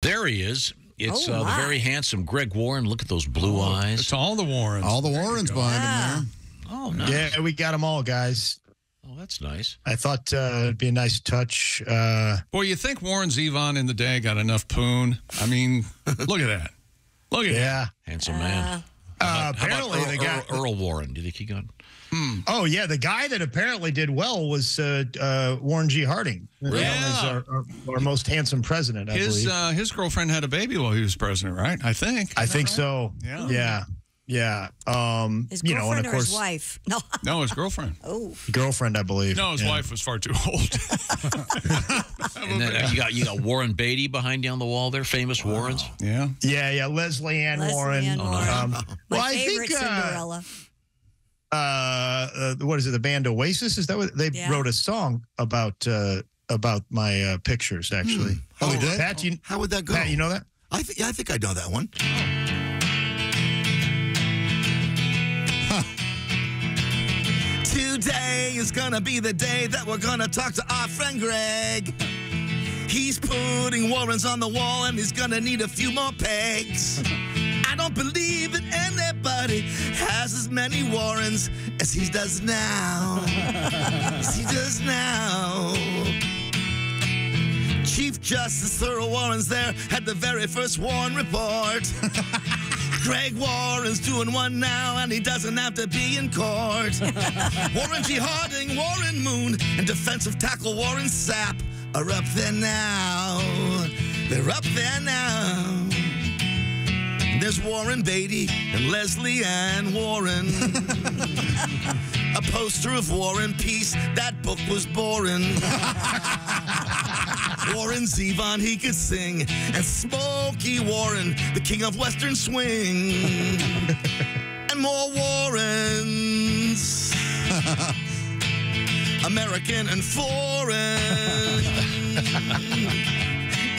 There he is. It's the very handsome Greg Warren. Look at those blue eyes. It's all the Warrens. All the Warrens behind him there. Oh, nice. Yeah, we got them all, guys. Oh, that's nice. I thought it'd be a nice touch. Boy, you think Warren Zevon in the day got enough poon? I mean, look at that. Look at that. Handsome man. Apparently, how about the guy Earl Warren. Do you think he got? Oh yeah, the guy that apparently did well was Warren G. Harding. Yeah, our most handsome president. I believe his girlfriend had a baby while he was president, right? I think. I think so. Yeah. Yeah. His you girlfriend know, and of or course, his wife? No. No, his girlfriend. Oh. Girlfriend, I believe. No, his wife was far too old. And then you got Warren Beatty behind you on the wall there. Famous Warrens. Yeah. Yeah. Leslie Ann Warren. My favorite Cinderella. What is it? The band Oasis? Is that what they wrote a song about my pictures? Actually. Oh, they did? Pat, How would that go? Pat, you know that? I think I know that one. Today is gonna be the day that we're gonna talk to our friend Greg. He's putting Warrens on the wall and he's gonna need a few more pegs. I don't believe that anybody has as many Warrens as he does now. Chief Justice Earl Warren's there at the very first Warren report. Greg Warren's doing one now, and he doesn't have to be in court. Warren G. Harding, Warren Moon, and defensive tackle Warren Sapp are up there now. They're up there now. There's Warren Beatty and Leslie Ann Warren. A poster of War and Peace. That book was boring. Warren Zevon, he could sing. And Smokey Warren, the king of Western swing. And more Warrens. American and foreign.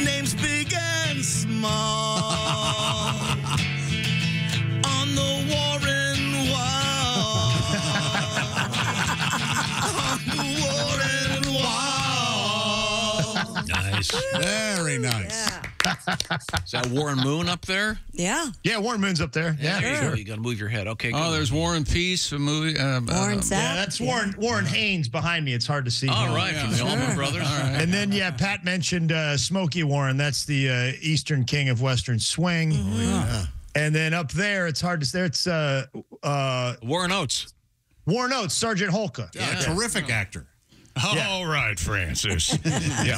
Names big and small. On the Warren wall. On the Warren wall. Nice. Very nice. Yeah. Is that Warren Moon up there? Yeah. Yeah, Warren Moon's up there. Yeah, Sure. You got to move your head. Okay. Oh, good. there's War and Peace, a movie. Warren Sapp. Yeah, that's Warren Haynes behind me. It's hard to see. All right, from the Allman Brothers. All right. And then, Pat mentioned Smokey Warren. That's the Eastern King of Western Swing. Yeah. And then up there, it's hard to say. It's Warren Oates. Warren Oates, Sergeant Holka. Yeah, terrific actor. All right, Francis. Yeah. There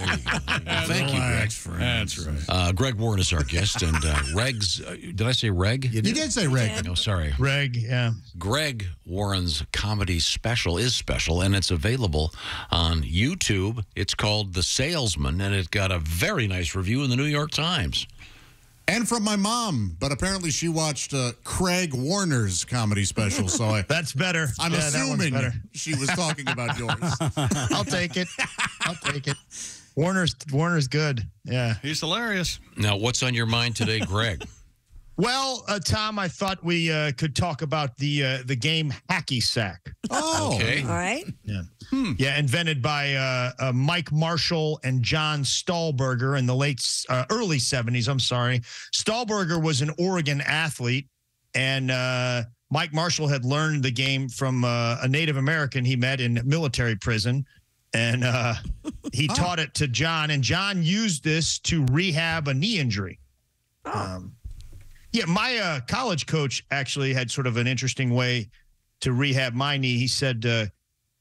you go. Thank you, Greg. That's right. Greg Warren is our guest, and Reg's. Did I say Reg? You did say Reg. No, sorry. Greg, yeah. Greg Warren's comedy special is special, and it's available on YouTube. It's called The Salesman, and it got a very nice review in the New York Times. And from my mom, but apparently she watched Craig Warner's comedy special, so That's better. I'm that one's assuming better. she was talking about yours. I'll take it. I'll take it. Warner's good. Yeah. He's hilarious. Now, what's on your mind today, Greg? Well, Tom, I thought we could talk about the game Hacky Sack. Oh, Okay. All right. Yeah. Yeah, invented by Mike Marshall and John Stahlberger in the early 70s. I'm sorry. Stahlberger was an Oregon athlete, and Mike Marshall had learned the game from a Native American he met in military prison, and he taught it to John, and John used this to rehab a knee injury. Yeah, my college coach actually had sort of an interesting way to rehab my knee. He said,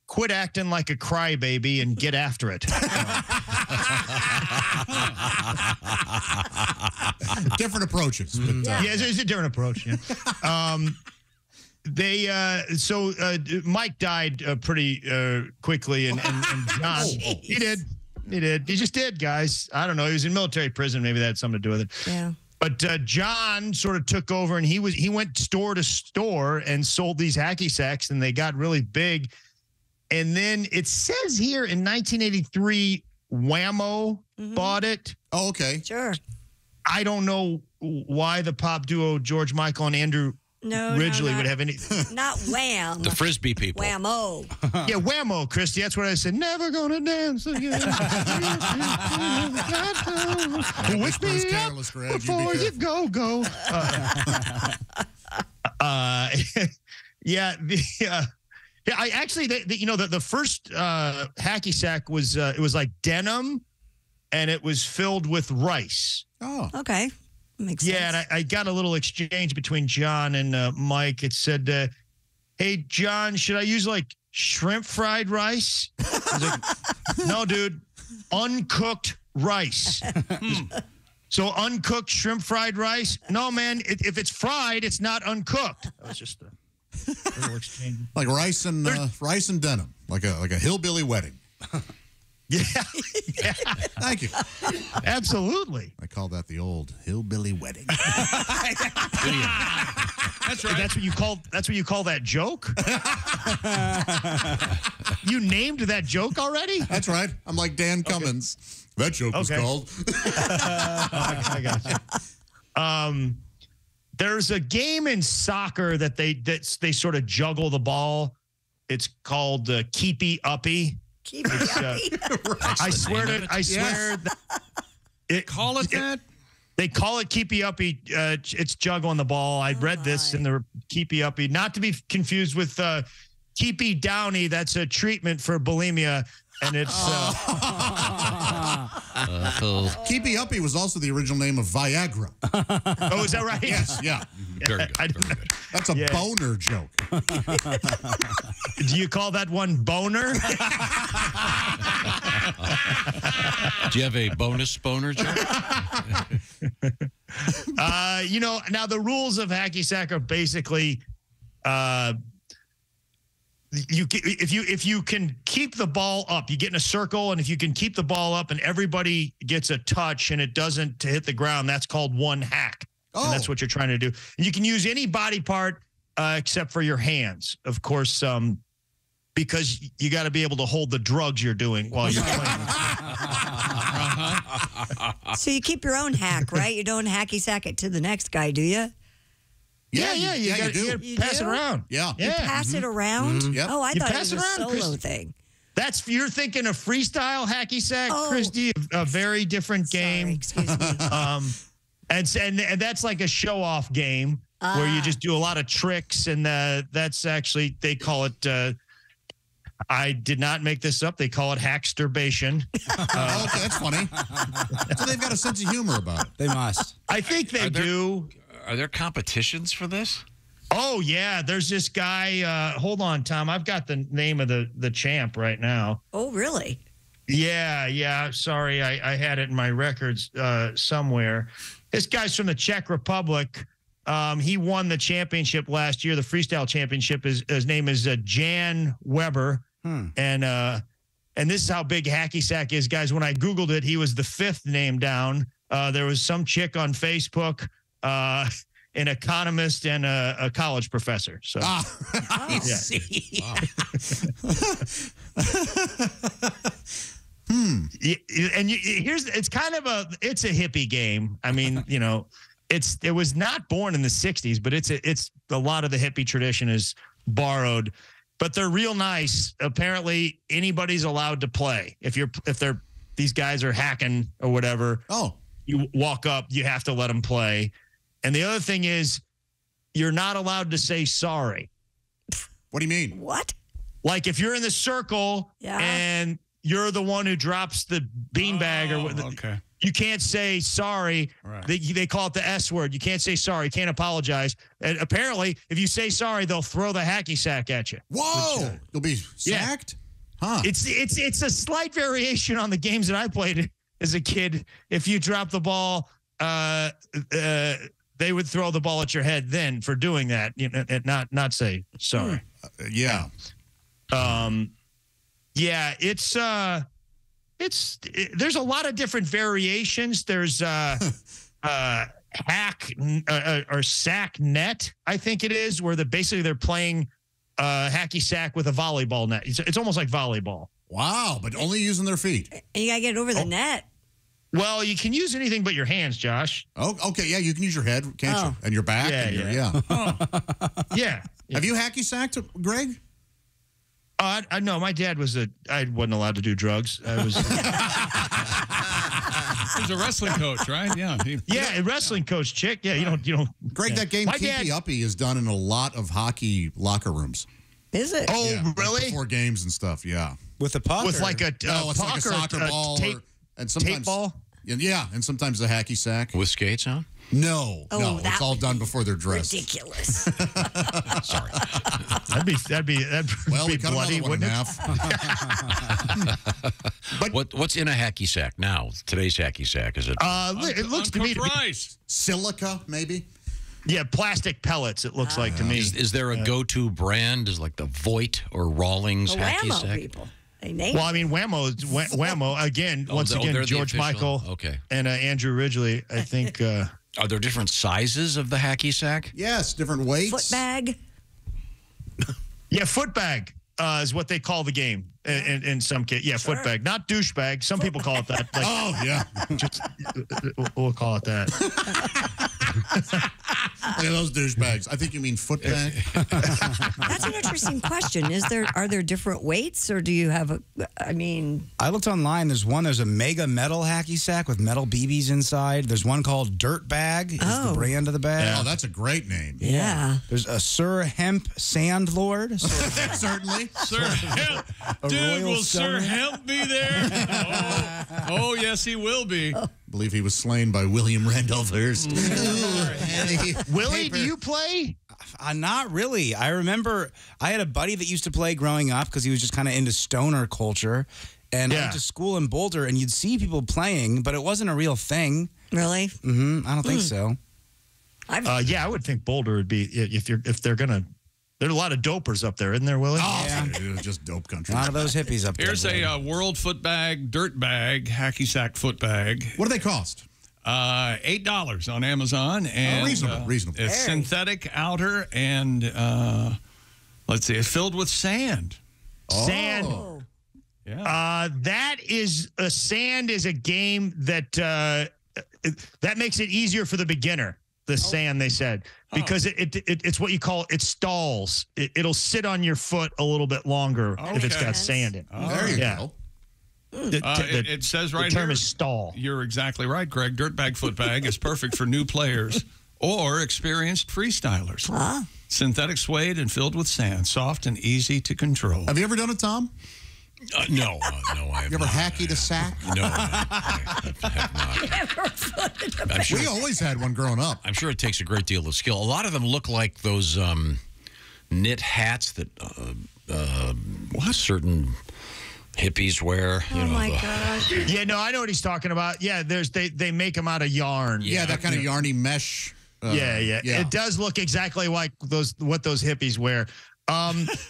quit acting like a crybaby and get after it. different approaches. But, Yeah, it's a different approach. Yeah. Mike died pretty quickly, and John, he did. He just did, guys. I don't know. He was in military prison. Maybe that had something to do with it. Yeah. But John sort of took over, and he went store to store and sold these hacky sacks, and they got really big. And then it says here in 1983, Whammo bought it. oh, okay. Sure. I don't know why the pop duo George Michael and Andrew Ridgely would have any. Not wham. The Frisbee people. Whammo. Yeah, whammo, Christy. That's what I said. Never gonna dance again. Wake me up careless, Greg. before you go. Yeah. I actually, the first hacky sack was it was like denim, and it was filled with rice. Oh, Okay. Makes sense. Yeah, and I got a little exchange between John and Mike. It said, "Hey, John, should I use like shrimp fried rice?" I was like, "No, dude, uncooked rice." So uncooked shrimp fried rice? No, man. If it's fried, it's not uncooked. That was just a little exchange. like rice and denim, like a hillbilly wedding. Yeah, Thank you. absolutely. I call that the old hillbilly wedding. That's right. That's what you call that joke? You named that joke already? That's right. I'm like Dan Cummins. That joke was Okay. called. I got you. There's a game in soccer that they sort of juggle the ball. It's called keepy uppy. Keep it happy. I swear Call it that? They call it keepy uppy. It's juggling the ball. I read this in the keepy uppy, not to be confused with keepy downy. That's a treatment for bulimia, and it's. Keepy Uppy was also the original name of Viagra. Oh, is that right? Yes, yeah. Very good. Very good. That's a boner joke. Do you call that one boner? Do you have a bonus boner joke? Now the rules of hacky sack are basically, if you can keep the ball up, you get in a circle, and if you can keep the ball up and everybody gets a touch and it doesn't hit the ground, that's called one hack. Oh. And that's what you're trying to do. And you can use any body part except for your hands, of course, because you got to be able to hold the drugs you're doing while you're playing. So you keep your own hack, right? You don't hacky sack it to the next guy, do you? Yeah, you do. gotta pass it do? around. Yeah. You pass it around? Yep. Oh, I You thought it pass was a it around, solo Chris. thing. You're thinking of freestyle hacky sack, Oh. Christy, a very different game. Sorry, excuse me. And that's like a show off game where you just do a lot of tricks, and that's actually, they call it. I did not make this up. They call it hacksturbation. Okay, that's funny. So they've got a sense of humor about it. They must. I think they do. Are there competitions for this? Oh yeah, there's this guy. Hold on, Tom. I've got the name of the champ right now. Oh, really? Yeah. Sorry, I had it in my records somewhere. This guy's from the Czech Republic. He won the championship last year, the freestyle championship. His name is Jan Weber. And this is how big hacky sack is, guys. When I Googled it, he was the 5th name down. There was some chick on Facebook, an economist, and a college professor. So, it's kind of it's a hippie game. I mean, it was not born in the 60s, but it's a lot of the hippie tradition is borrowed. But they're real nice. Apparently, anybody's allowed to play. If these guys are hacking or whatever, you walk up, you have to let them play. And the other thing is, you're not allowed to say sorry. What do you mean? What? Like if you're in the circle and you're the one who drops the beanbag Okay. you can't say sorry. Right. They call it the S word. You can't say sorry. You can't apologize. And apparently, if you say sorry, they'll throw the hacky sack at you. Whoa! You'll be sacked? Huh. It's a slight variation on the games that I played as a kid. If you drop the ball, they would throw the ball at your head then for doing that, and not say sorry. Yeah. It's there's a lot of different variations. There's hack or sack net, I think it is, where basically they're playing hacky sack with a volleyball net. It's almost like volleyball. Wow, but only using their feet. And you got to get it over the net. Well, you can use anything but your hands, Josh. Oh, okay. Yeah, you can use your head, can't you? And your back. Yeah. Yeah. Have you hacky sacked, Greg? No, my dad I wasn't allowed to do drugs. I was. He's a wrestling coach, right? Yeah. A wrestling coach, chick. Yeah, you don't. Greg, that game Keepy Uppy is done in a lot of hockey locker rooms. Is it? Oh, Yeah, really? Before games and stuff, yeah. With a puck? With like a No, it's puck like a or soccer ball. And sometimes, tape ball? Yeah, and sometimes a hacky sack. With skates on? No, Oh, it's all done before they're dressed. Ridiculous. Sorry. That'd be Well, we cut bloody, another one in wouldn't it? half. What's in a hacky sack now? Today's hacky sack, is it? It looks to me to be, rice. Silica, maybe? yeah, plastic pellets. It looks like to me. Is there a go-to brand? Is like the Voight or Rawlings The hacky Whammo sack? people. They name Well, I mean, Whammo again. Once they're again, the George official. Michael Okay. and Andrew Ridgely. I think. Are there different sizes of the hacky sack? Yes, different weights. foot bag. Yeah, foot bag is what they call the game in some case. Yeah, foot bag, not douchebag. Some people call it that. Like, Oh, yeah. just, we'll call it that. Look at those douchebags. I think you mean foot bag. That's an interesting question. Are there different weights, or do you have I looked online. There's a mega metal hacky sack with metal BBs inside. There's one called Dirt Bag. Is the Oh. brand of the bag. Oh, that's a great name. yeah. There's a Sir Hemp Sand Lord. Certainly. Sir Hemp. Dude, Royal will Sir Summer. Hemp be there? Oh, yes, he will be. I believe he was slain by William Randolph Hearst. Willie, do you play? Not really. I remember I had a buddy that used to play growing up because he was just kind of into stoner culture. And I Yeah. went to school in Boulder, and you'd see people playing, but it wasn't a real thing. Really? I don't think so. Yeah, I would think Boulder would be if they're gonna. There's a lot of dopers up there, isn't there, Willie? Oh, Yeah. it was just dope country. A lot of those hippies up there. Here's a world foot bag, dirt bag, hacky sack foot bag. What do they cost? $8 on Amazon. And, reasonable. It's synthetic outer and, let's see, it's filled with sand. Sand. Oh. Yeah. That is sand is a game that that makes it easier for the beginner. The sand, they said, because it's what you call it stalls. It'll sit on your foot a little bit longer if it's Okay. got sand in. There you go. It says right the term here. is stall. You're exactly right, Greg. Dirtbag foot bag is perfect for new players or experienced freestylers. Synthetic suede and filled with sand, soft and easy to control. Have you ever done it, Tom? No, I have You ever not. hacky a sack? No, I have not. I'm sure, We always had one growing up. I'm sure it takes a great deal of skill. A lot of them look like those knit hats that certain hippies wear. You Oh know, my gosh. Yeah, no, I know what he's talking about. Yeah, they make them out of yarn. Yeah, that kind of yarny mesh. Yeah. It does look exactly like what those hippies wear.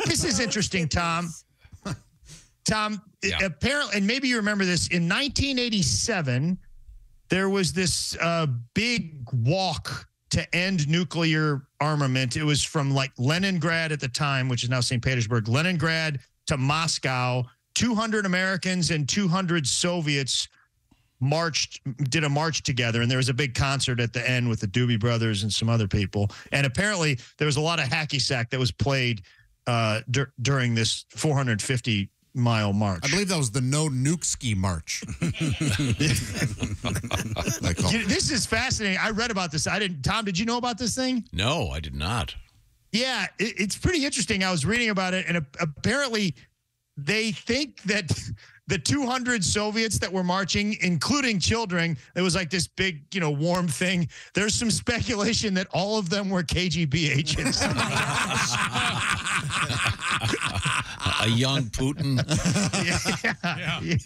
This is interesting, Tom. Tom, apparently, and maybe you remember this, in 1987, there was this big walk to end nuclear armament. It was from like Leningrad at the time, which is now St. Petersburg, Leningrad to Moscow. 200 Americans and 200 Soviets did a march together, and there was a big concert at the end with the Doobie Brothers and some other people. And apparently, there was a lot of hacky sack that was played during this 450-mile march. I believe that was the No Nuke Ski March. This is fascinating. I read about this. Tom, did you know about this thing? No, I did not. Yeah, it's pretty interesting. I was reading about it, and apparently they think that the 200 Soviets that were marching, including children, it was like this big, warm thing. There's some speculation that all of them were KGB agents. A young Putin.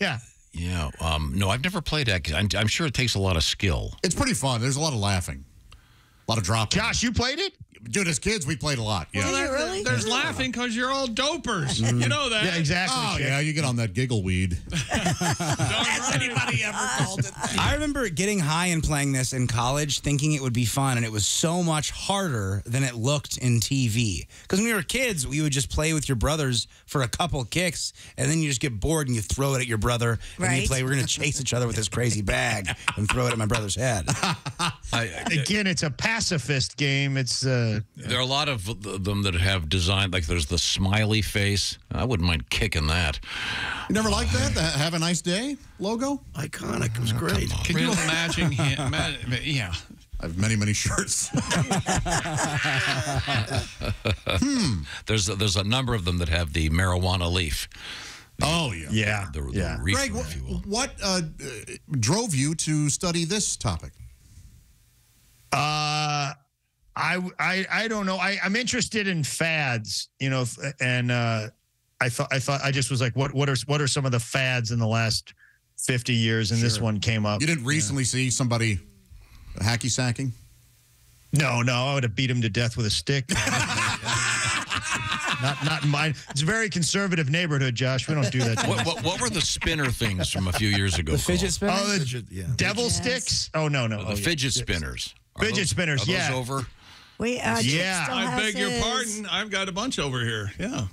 Yeah. Yeah. No, I've never played that. I'm sure it takes a lot of skill. It's pretty fun. There's a lot of laughing, a lot of dropping. Josh, you played it? Dude, as kids, we played a lot. Yeah. Did you really? There's laughing because you're all dopers. You know that. Yeah, exactly. Oh, Chick. yeah, you get on that giggle weed. Has anybody ever called it that? I remember getting high and playing this in college, thinking it would be fun, and it was so much harder than it looked in TV. Because when we were kids, we would just play with your brothers for a couple kicks, and then you just get bored and you throw it at your brother, and Right. you play. We're going to chase each other with this crazy bag and throw it at my brother's head. Again, it's a pacifist game. It's There are a lot of them that have designed, like there's the smiley face. I wouldn't mind kicking that. You never liked that? The Have a Nice Day logo? Iconic. It was great. Can you imagine him? Yeah. I have many, many shirts. There's a number of them that have the marijuana leaf. Oh, yeah. yeah. The reefer, Greg, if you will. what drove you to study this topic? I don't know. I'm interested in fads, and I thought I just was like, what are some of the fads in the last 50 years? And this one came up. You didn't recently see somebody hacky sacking? No, I would have beat him to death with a stick. Not in mine. It's a very conservative neighborhood, Josh. We don't do that. What were the spinner things from a few years ago? The fidget spinner? Oh, the devil sticks? Oh, no. The fidget spinners. Fidget spinners, are those yeah. over? Wait, Yeah. I beg your pardon. I've got a bunch over here. Yeah.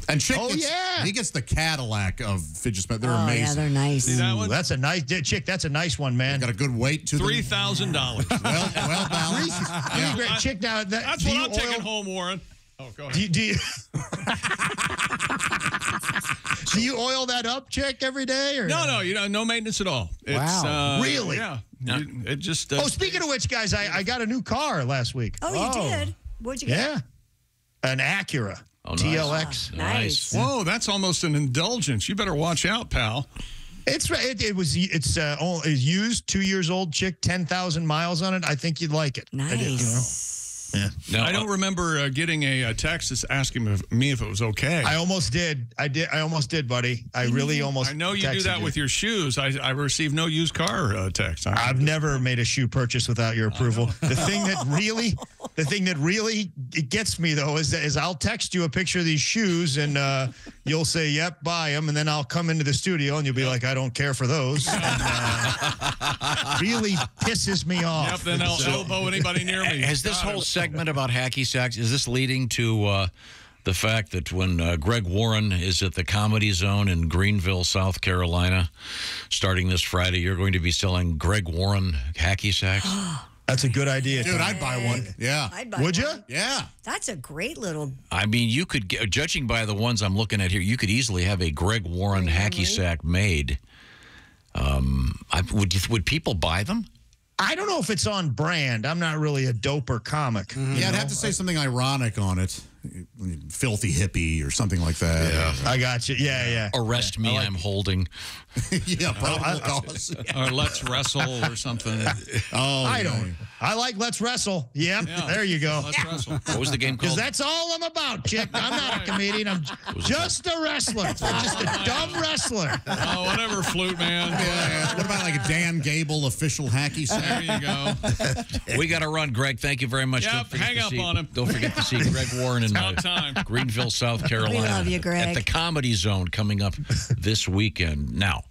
And Chick Oh, yeah. he gets the Cadillac of fidget spinners. They're Oh, amazing. yeah, they're nice. See that one? That's a nice Chick. That's a nice one, man. Got a good weight to them. $3,000. Well balanced. Yeah. Great. Chick, now That's do what you I'm taking oil- home, Warren. Oh, go ahead. Do you do you oil that up, Chick, every day? Or No, no maintenance at all. It's, Wow. Really? Yeah. It just. Oh, speaking of which, guys, I got a new car last week. Oh, you did? What'd you get? Yeah, an Acura Oh, nice. TLX. Nice. Whoa, that's almost an indulgence. You better watch out, pal. It's used, 2 years old, Chick, 10,000 miles on it. I think you'd like it. I did, Nice. Yeah. No, I don't remember getting a text that's asking me if it was okay. I almost did. I almost did, buddy. I really almost. I know you do texted that with your shoes. I received no used car text. I've never made a shoe purchase without your approval. The thing that really it gets me though is I'll text you a picture of these shoes and you'll say, "Yep, buy them," and then I'll come into the studio and you'll be like, "I don't care for those." And, really pisses me off. Yep, then I'll elbow anybody near me. Has this God, whole segment about hacky sacks, is this leading to the fact that when Greg Warren is at the Comedy Zone in Greenville, South Carolina, starting this Friday, you're going to be selling Greg Warren hacky sacks? That's a good idea. Dude, I'd buy one. Yeah. I'd buy Would you? one. Yeah. That's a great little. I mean, you could, judging by the ones I'm looking at here, you could easily have a Greg Warren hacky sack made. Would people buy them? I don't know if it's on brand. I'm not really a doper comic. Yeah, I'd have to say something ironic on it. Filthy hippie or something like that. Yeah. I got you. Yeah. Arrest me, I'm holding. Yeah, probable cause. Or let's wrestle or something. Oh, I don't. I like Let's Wrestle. Yep. Yeah. There you go. Let's wrestle. What was the game Because called? that's all I'm about, Chick. I'm not a comedian. I'm just a wrestler. I'm just a dumb wrestler. Oh, whatever, flute man. Yeah. What about like a Dan Gable official hacky sack? There you go. We got to run, Greg. Thank you very much. Yep, Don't forget hang to up see- on him. Don't forget to see Greg Warren in About time. Greenville, South Carolina. love you, Greg. At the Comedy Zone coming up this weekend. Now,